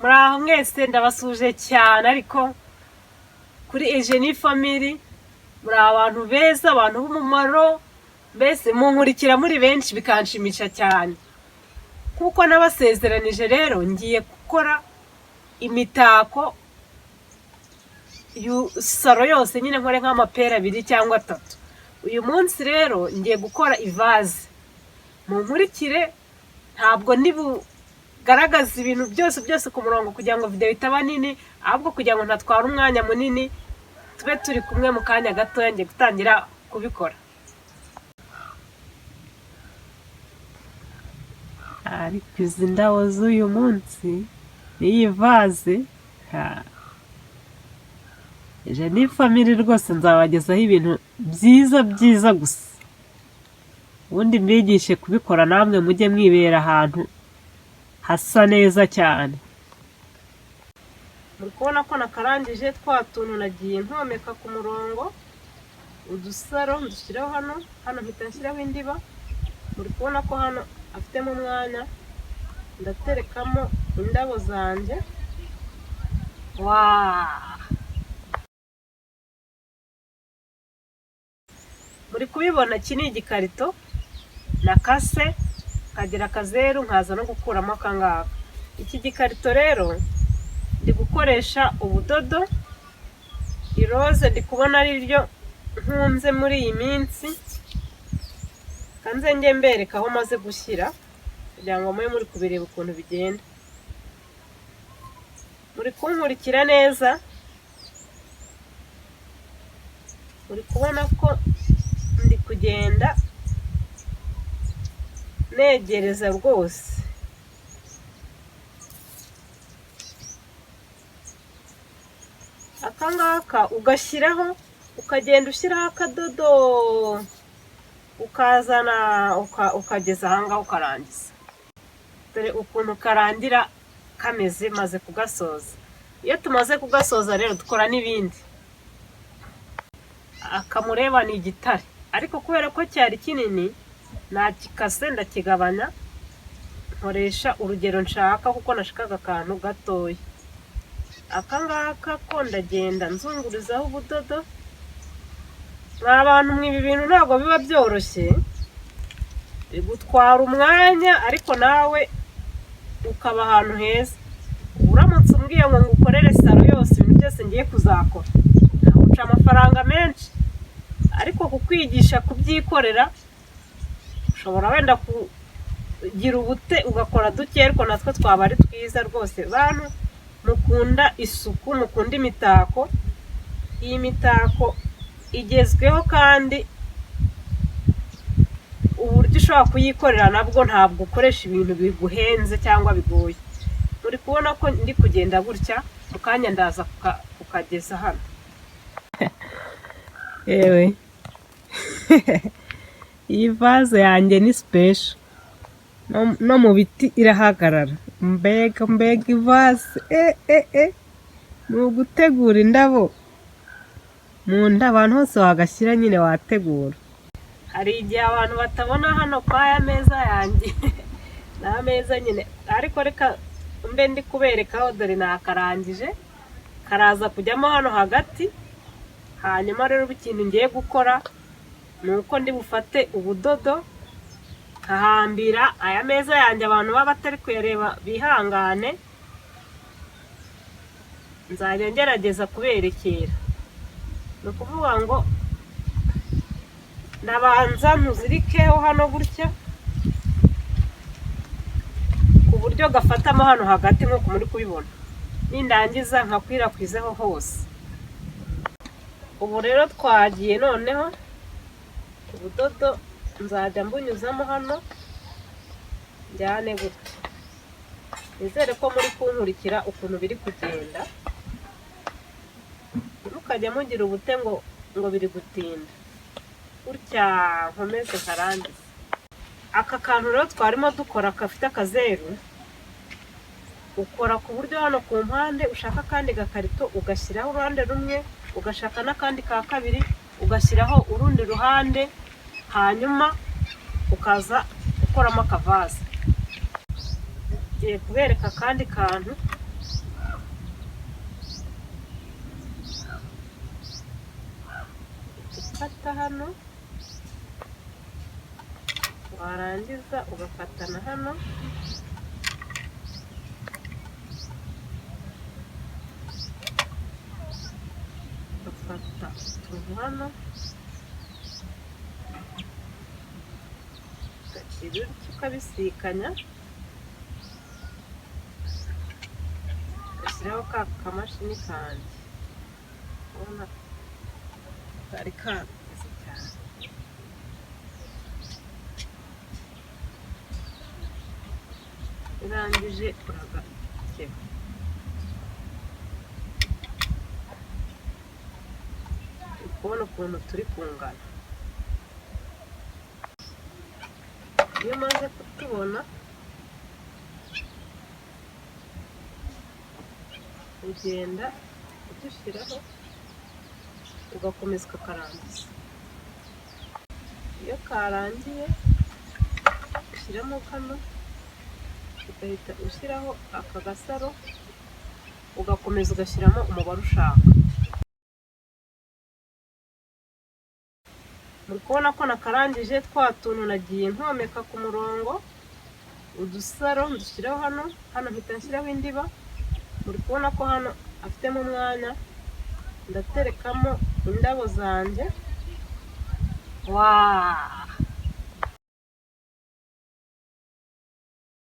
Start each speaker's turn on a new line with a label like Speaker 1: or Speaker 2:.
Speaker 1: muraho mwese ndabasuje cyane ariko kuri Eugenie Family muri abantu beza, abantu b'umumaro, mbese munkurikira muri benshi bikanshimisha cyane. Kuko nabasezeranije rero ngiye gukora imitako saro yose nyine nkore nk'amapera 2 cyangwa 3. Uyu munsi rero ngiye gukora ivaze. Munkurikire, ntabwo garagaza ibintu byose ku murongo kugira ngo video itaba nini, ahubwo kugira ngo ntatwara umwanya munini, tube turi kumwe mu kanya gato ngiye gutangira kubikora. Ariko izi ndabo z'uyu munsi iyi vaze Eugenie Family rwose nzabagezaho ibintu byiza gusa, ubundi mbigishe kubikora namwe mujye mwibera ahantu hasa neza cyane. Muri kubona ko nakarangije twa tuntu nagiye ntomeka ku murongo, udusaro ndushyiraho hano mpita nshyiraho indiba. Muri kubona ko hano afitemo umwanya, ndaterekamo indabo zanjye. Muri kubibona iki ni igikarito nakase kagira akazeru nkaza no gukuramo akangaka. Iki gikarito rero ndi gukoresha ubudodo iroze, ndi kubona ari ryo nkunze muri iyi minsi, kanze nge mbereka aho maze gushyira kugira ngo mube muri kubireba ukuntu bigenda. Muri kunkurikira neza, muri kubona ko ndi kugenda negereza rwose. Akangaka ugashyiraho, ukagenda ushyiraho akadodo, ukazana ukageza ahangaha ukarangiza. Dore ukuntu karangira kameze maze kugasoza. Iyo tumaze kugasoza rero dukora n'ibindi. Akamureba ni igitare, ariko kubera ko cyari kinini nakikase ndakigabanya, nkoresha urugero nshaka kuko nashakaga akantu gatoya. Akangaka ko ndagenda nzungurizaho ubudodo. Abantu mwibi bintu ntabwo biba byoroshye, bigutwara umwanya, ariko nawe ukaba ahantu heza. Uramutse umbwiye ngo ngukorere saro yose ibintu byose ngiye kuzakora, ntaguca amafaranga menshi, ariko kukwigisha kubyikorera ushobora wenda kugira ubute ugakora duke, ariko natwe twaba ari twiza rwose. Bantu mukunda isuku, mukunda imitako, iyi mitako igezweho kandi uburyo ushobora kuyikorera nabwo ntabwo ukoresha ibintu biguhenze cyangwa bigoye. Muri kubona ko ndi kugenda gutya, mu kanya ndaza kukageza hano. Ewe iyi vaze yanjye ni special, no mu biti irahagarara. Mbega ivaze ni ugutegura indabo mu nda, abantu hose wagashyira nyine wategura. Hari igihe abantu batabona hano kwa aya meza yanjye ni ameza nyine, ariko reka mbe ndi kuberekaho. Dore nakarangije, karaza kujyamo hano hagati. Hanyuma rero ikintu ngiye gukora ni uko ndi bufate ubudodo nkahambira aya meza yanjye. Abantu baba batari kuyareba bihangane, nzajya ngerageza kuberekera. Ni ukuvuga ngo ndabanza ntuzirikeho hano gutya, ku buryo gafatamo hano hagati nk'uko muri kubibona, nindangiza nkakwirakwizeho hose. Ubu rero twagiye noneho ubudodo nzajya mbunyuzamo hano njyane gutya. Nizere ko muri kunkurikira ukuntu biri kugenda, ntukajya mugira ubute ngo biri gutinda. Gutya nkomeze karangiza. Aka kantu rero twarimo dukora kafite akazeru, ukora ku buryo hano ku mpande ushaka kandi gakarito ugashyiraho uruhande rumwe, ugashaka n'akandi ka kabiri ugashyiraho urundi ruhande, hanyuma ukaza ukoramo akavaze. Ngiye kubereka akandi kantu ukata hano, warangiza ugakata na hano, ugafata utuntu hano, ugashyira utyo ukabisikanya, ugashyiraho ka kamashini kanjye, urabona kari kameze cyane. Urangije uragakeba, uri kubona ukuntu turi kungana. Iyo umaze kutubona ugenda udushyiraho ugakomeza ukakarangiza. Iyo karangiye ushyiramo kano, ugahita ushyiraho aka gasaro, ugakomeza ugashyiramo umubare ushaka. Muri kubona ko nakarangije twa tuntu nagiye nkomeka ku murongo, udusaro ndushyiraho hano, hano mpita nshyiraho indiba. Muri kubona ko hano afitemo umwanya, ndaterekamo indabo zanjye. Waaa!